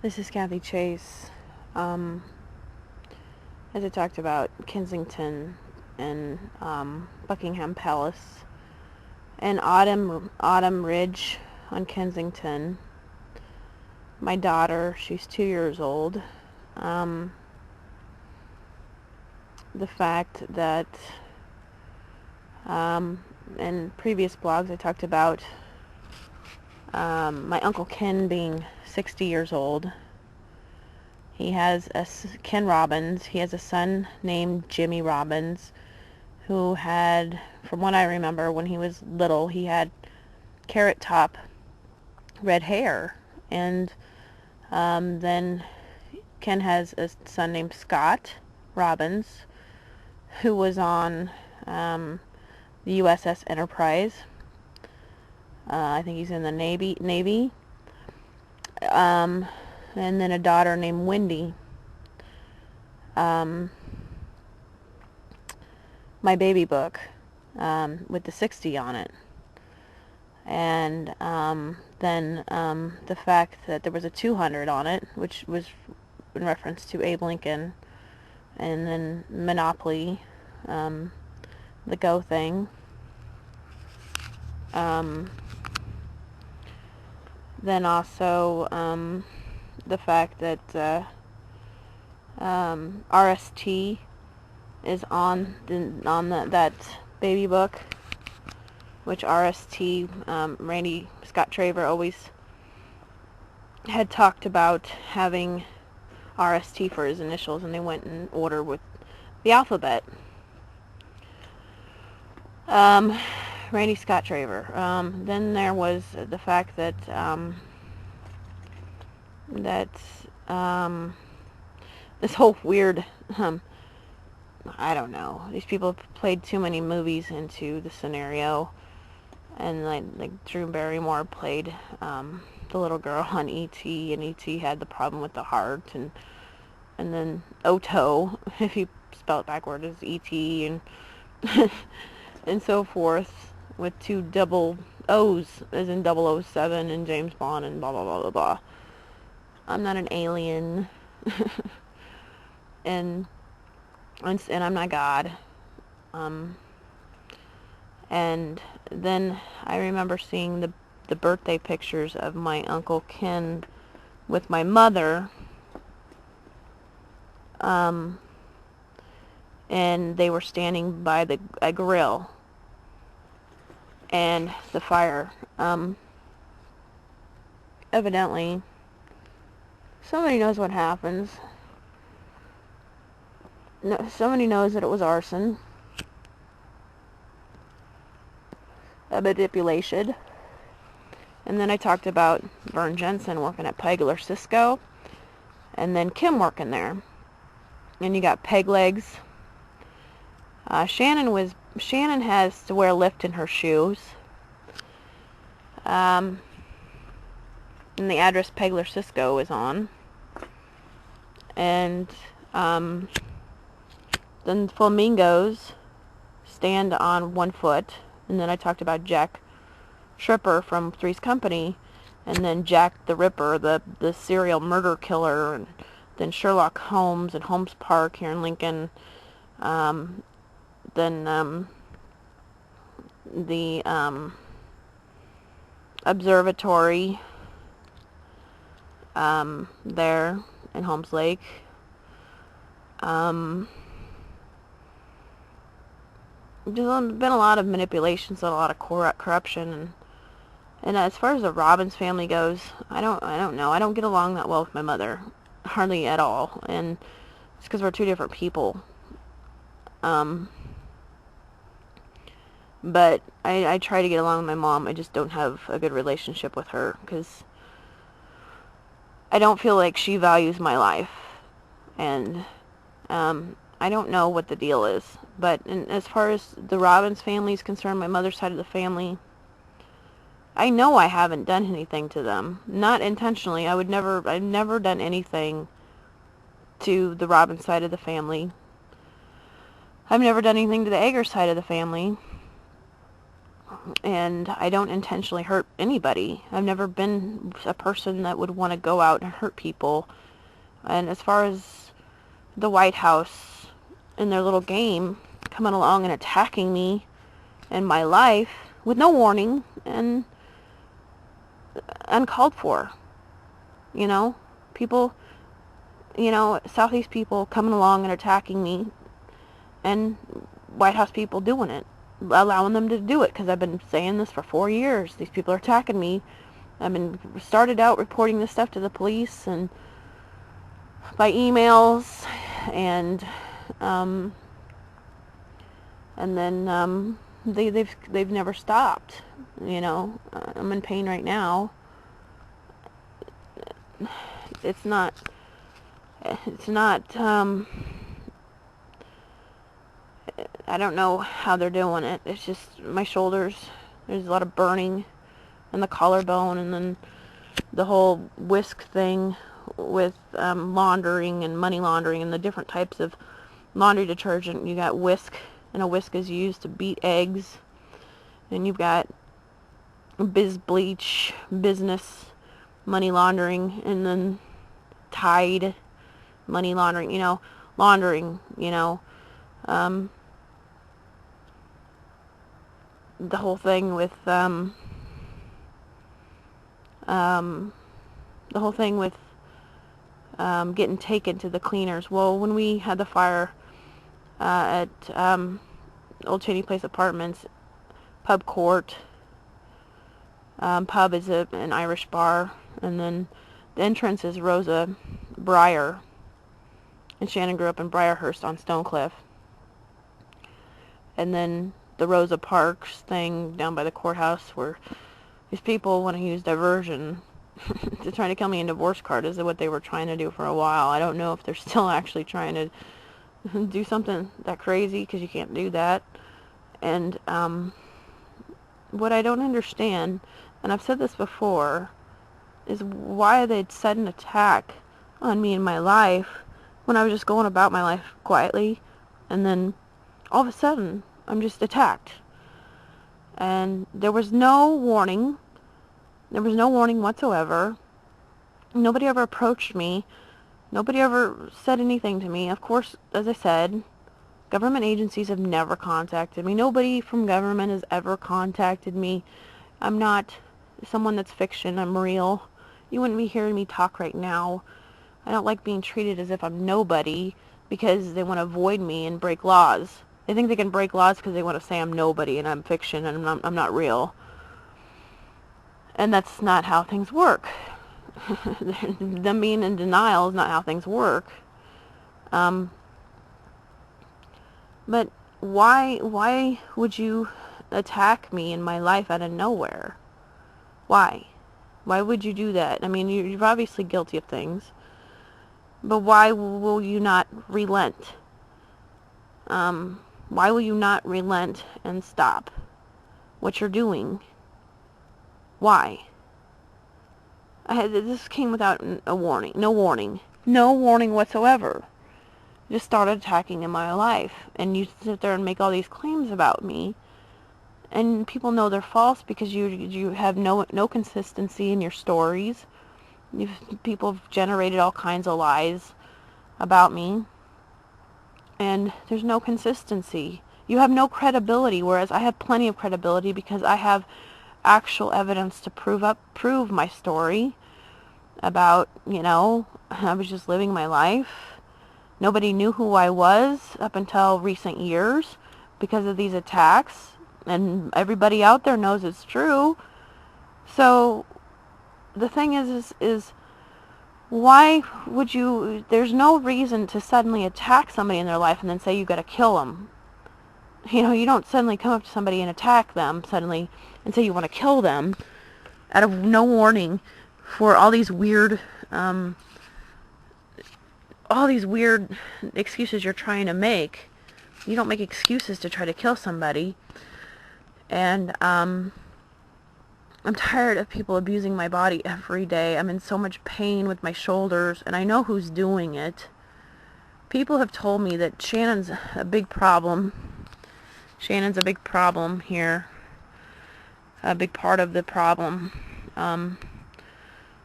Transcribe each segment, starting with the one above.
This is Kathy Chase. As I talked about Kensington and Buckingham Palace and Autumn Ridge on Kensington. My daughter, she's 2 years old. The fact that in previous blogs I talked about my Uncle Ken being 60 years old. He has Ken Robbins. He has a son named Jimmy Robbins who had, from what I remember when he was little, he had carrot top red hair. And then Ken has a son named Scott Robbins who was on the USS Enterprise. I think he's in the Navy. And then a daughter named Wendy. My baby book with the 60 on it. And then the fact that there was a 200 on it, which was in reference to Abe Lincoln. And then Monopoly, the Go thing. Then also the fact that RST is on that baby book, which RST, Randy Scott Traver always had talked about having RST for his initials, and they went in order with the alphabet. Randy Scott Traver. Then there was the fact that this whole weird, I don't know, these people played too many movies into the scenario, and like Drew Barrymore played the little girl on E.T., and E.T. had the problem with the heart, and then Oto, if you spell it backward, is E.T., and and so forth, with 2 double O's, as in 007 and James Bond and blah blah blah blah blah. I'm not an alien, and I'm not God. And then I remember seeing the birthday pictures of my Uncle Ken with my mother, and they were standing by a grill and the fire. Evidently, somebody knows what happens. No, somebody knows that it was arson, a manipulation. And then I talked about Vern Jensen working at Peg or Cisco, and then Kim working there. And you got Peg Legs. Shannon has to wear lift in her shoes. And the address Pegler Cisco is on. And then flamingos stand on 1 foot. And then I talked about Jack Shripper from Three's Company. And then Jack the Ripper, the serial murder killer. And then Sherlock Holmes and Holmes Park here in Lincoln. Then the observatory there in Holmes Lake. There's been a lot of manipulations and a lot of corruption, and as far as the Robbins family goes, I don't know. I don't get along that well with my mother, hardly at all, and it's because we're 2 different people. But I try to get along with my mom. I just don't have a good relationship with her because I don't feel like she values my life, and I don't know what the deal is. But as far as the Robbins family is concerned, my mother's side of the family, I know I haven't done anything to them. Not intentionally. I've never done anything to the Robbins side of the family. I've never done anything to the Egger side of the family. and I don't intentionally hurt anybody. I've never been a person that would want to go out and hurt people. And as far as the White House and their little game coming along and attacking me and my life with no warning and uncalled for, you know, people, you know, Southeast people coming along and attacking me, and White House people doing it, allowing them to do it, because I've been saying this for 4 years. These people are attacking me. I've been started out reporting this stuff to the police and by emails, and then they've never stopped. You know, I'm in pain right now. It's not I don't know how they're doing it. It's just my shoulders. There's a lot of burning in the collarbone, and then the whole whisk thing with laundering and money laundering and the different types of laundry detergent. You got whisk, and a whisk is used to beat eggs. And you've got biz bleach, business, money laundering, and then Tide, money laundering, you know, laundering, you know. The whole thing with getting taken to the cleaners. Well, when we had the fire at Old Cheney Place Apartments, Pub Court, pub is an Irish bar, and then the entrance is Rosa Breyer, and Shannon grew up in Briarhurst on Stonecliff. And then the Rosa Parks thing down by the courthouse, where these people want to use diversion to try to kill me in divorce court, is what they were trying to do for a while. I don't know if they're still actually trying to do something that crazy, because you can't do that. And what I don't understand, and I've said this before, is why they'd sudden attack on me in my life when I was just going about my life quietly, and then all of a sudden I'm just attacked. And there was no warning. There was no warning whatsoever. Nobody ever approached me. Nobody ever said anything to me. Of course, as I said, government agencies have never contacted me. Nobody from government has ever contacted me. I'm not someone that's fiction. I'm real. You wouldn't be hearing me talk right now. I don't like being treated as if I'm nobody because they want to avoid me and break laws. They think they can break laws because they want to say I'm nobody and I'm fiction and I'm not real. And that's not how things work. Them being in denial is not how things work. But why would you attack me in my life out of nowhere? Why? Why would you do that? I mean, you're obviously guilty of things. But why will you not relent? Why will you not relent and stop what you're doing? Why? This came without a warning. No warning. No warning whatsoever. You just started attacking in my life. And you sit there and make all these claims about me. And people know they're false because you have no consistency in your stories. People have generated all kinds of lies about me. And there's no consistency. You have no credibility, whereas I have plenty of credibility because I have actual evidence to prove my story about, you know, I was just living my life. Nobody knew who I was up until recent years because of these attacks, and everybody out there knows it's true. So the thing is why would you, there's no reason to suddenly attack somebody in their life and then say you got to kill them. You know, you don't suddenly come up to somebody and attack them suddenly and say you want to kill them out of no warning for all these weird excuses you're trying to make. You don't make excuses to try to kill somebody. And I'm tired of people abusing my body every day. I'm in so much pain with my shoulders, and I know who's doing it. People have told me that Shannon's a big problem. Shannon's a big problem here. a big part of the problem. And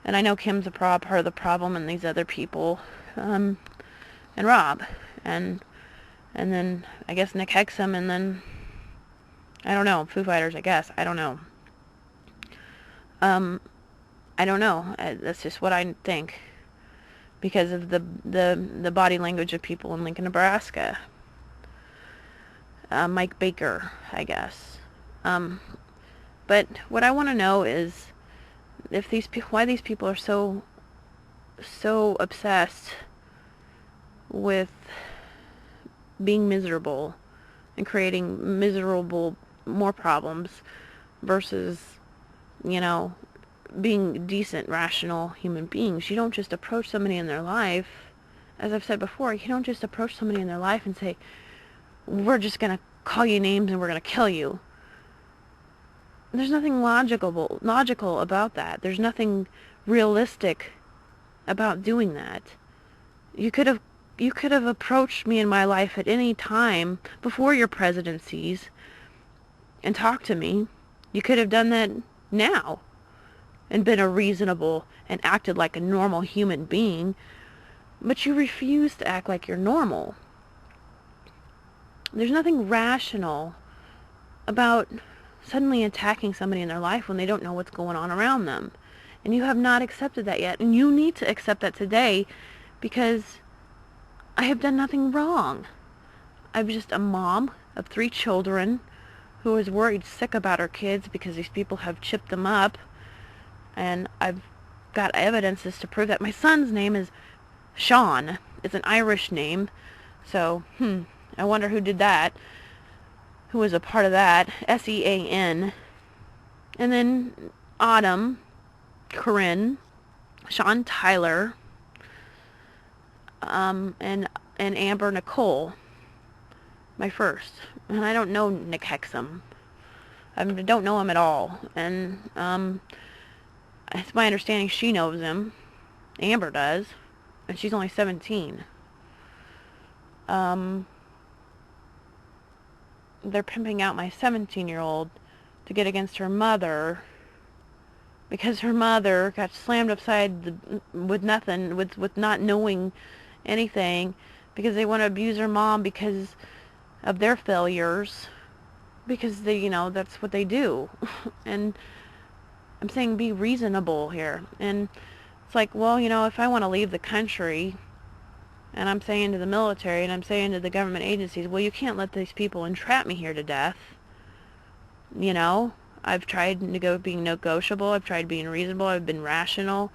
I know Kim's a part of the problem, and these other people, and Rob, and then I guess Nick Hexum, and then I don't know, Foo Fighters, I guess. I don't know. I don't know. That's just what I think, because of the body language of people in Lincoln, Nebraska. Mike Baker, I guess. But what I want to know is if why these people are so obsessed with being miserable and creating more problems versus, being decent, rational human beings. You don't just approach somebody in their life, as I've said before, you don't just approach somebody in their life and say, we're just going to call you names and we're going to kill you. There's nothing logical about that. There's nothing realistic about doing that. You could have approached me in my life at any time before your presidencies and talked to me. You could have done that now and been a reasonable and acted like a normal human being, but you refuse to act like you're normal. There's nothing rational about suddenly attacking somebody in their life when they don't know what's going on around them. And you have not accepted that yet. And you need to accept that today, because I have done nothing wrong. I'm just a mom of 3 children who is worried sick about her kids because these people have chipped them up. And I've got evidences to prove that. My son's name is Sean. It's an Irish name. So, I wonder who did that. Who was a part of that. Sean. And then Autumn, Corinne, Sean Tyler, and Amber Nicole, my first. And I don't know Nick Hexum. I don't know him at all. And it's my understanding she knows him. Amber does. And she's only 17. They're pimping out my 17-year-old to get against her mother, because her mother got slammed upside with nothing, with not knowing anything, because they want to abuse her mom because of their failures, because they, that's what they do. And I'm saying be reasonable here. And it's like, well, if I want to leave the country, and I'm saying to the military, and I'm saying to the government agencies, well, you can't let these people entrap me here to death. I've tried being negotiable. I've tried being reasonable. I've been rational.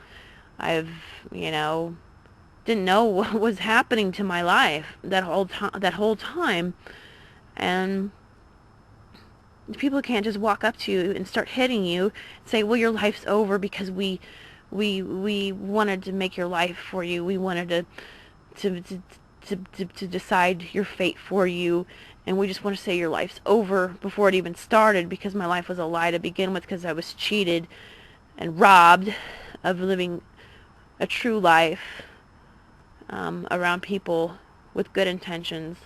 I've, didn't know what was happening to my life that whole time. And people can't just walk up to you and start hitting you and say, well, your life's over because we wanted to make your life for you. We wanted to decide your fate for you, and we just want to say your life's over before it even started, because my life was a lie to begin with, because I was cheated and robbed of living a true life around people with good intentions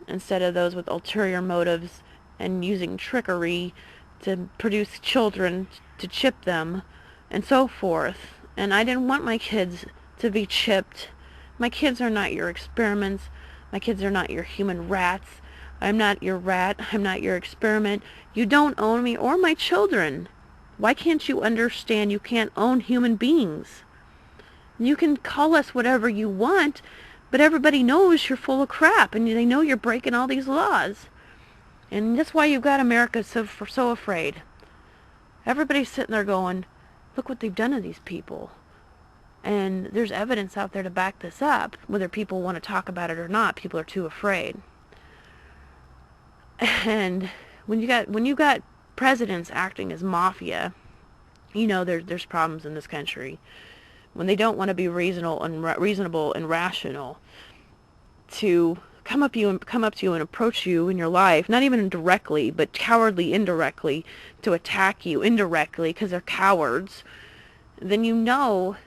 instead of those with ulterior motives and using trickery to produce children to chip them and so forth. And I didn't want my kids to be chipped. My kids are not your experiments. My kids are not your human rats. I'm not your rat. I'm not your experiment. You don't own me or my children. Why can't you understand you can't own human beings? You can call us whatever you want, but everybody knows you're full of crap, and they know you're breaking all these laws. And that's why you've got America so afraid. Everybody's sitting there going, look what they've done to these people. And there's evidence out there to back this up. Whether people want to talk about it or not, people are too afraid. And when you got presidents acting as mafia, there's problems in this country. When they don't want to be reasonable and rational, to come up to you and approach you in your life, not even directly, but cowardly indirectly, to attack you indirectly because they're cowards, then you know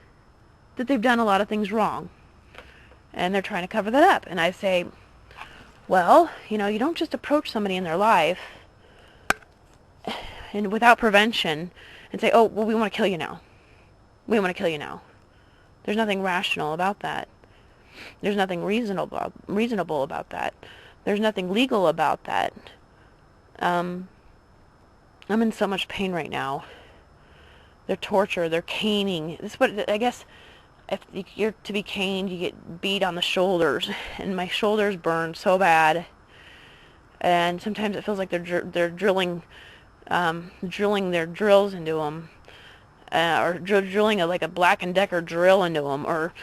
that they've done a lot of things wrong, and they're trying to cover that up. And I say, well, you don't just approach somebody in their life and without prevention and say, oh, well, we want to kill you now. We want to kill you now. There's nothing rational about that. There's nothing reasonable about that. There's nothing legal about that. I'm in so much pain right now. They're torture. They're caning. This is what, I guess, if you're to be caned, you get beat on the shoulders, and my shoulders burn so bad. And sometimes it feels like they're drilling their drills into them, or drilling like a Black & Decker drill into them, or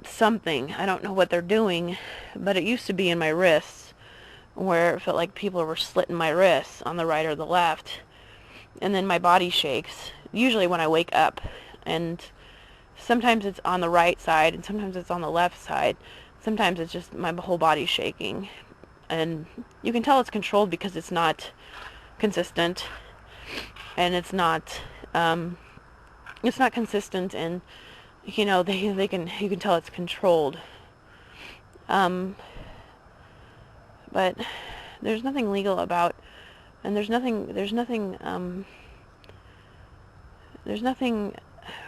something. I don't know what they're doing, but it used to be in my wrists, where it felt like people were slitting my wrists on the right or the left, and then my body shakes, usually when I wake up, and sometimes it's on the right side, and sometimes it's on the left side. Sometimes it's just my whole body shaking, and you can tell it's controlled because it's not consistent, and it's not consistent, and you know, you can tell it's controlled. But there's nothing legal about, and there's nothing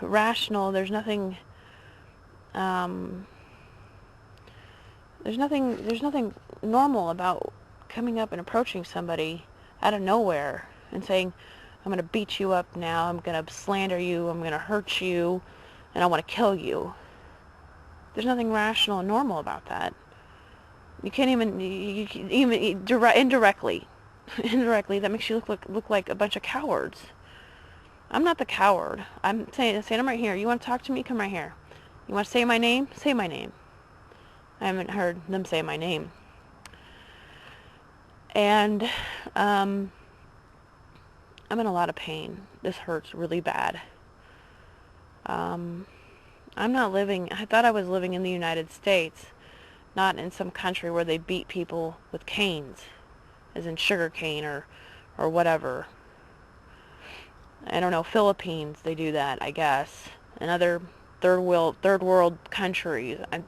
rational, there's nothing normal about coming up and approaching somebody out of nowhere and saying, I'm going to beat you up now, I'm going to slander you, I'm going to hurt you, and I want to kill you. There's nothing rational and normal about that. You can't even indirectly, that makes you look like a bunch of cowards. I'm not the coward. I'm saying I'm right here. You want to talk to me? Come right here. You want to say my name? Say my name. I haven't heard them say my name. And I'm in a lot of pain. This hurts really bad. I'm not living, I thought I was living in the United States, not in some country where they beat people with canes, as in sugar cane or whatever. I don't know, Philippines, they do that, I guess. And other third world countries.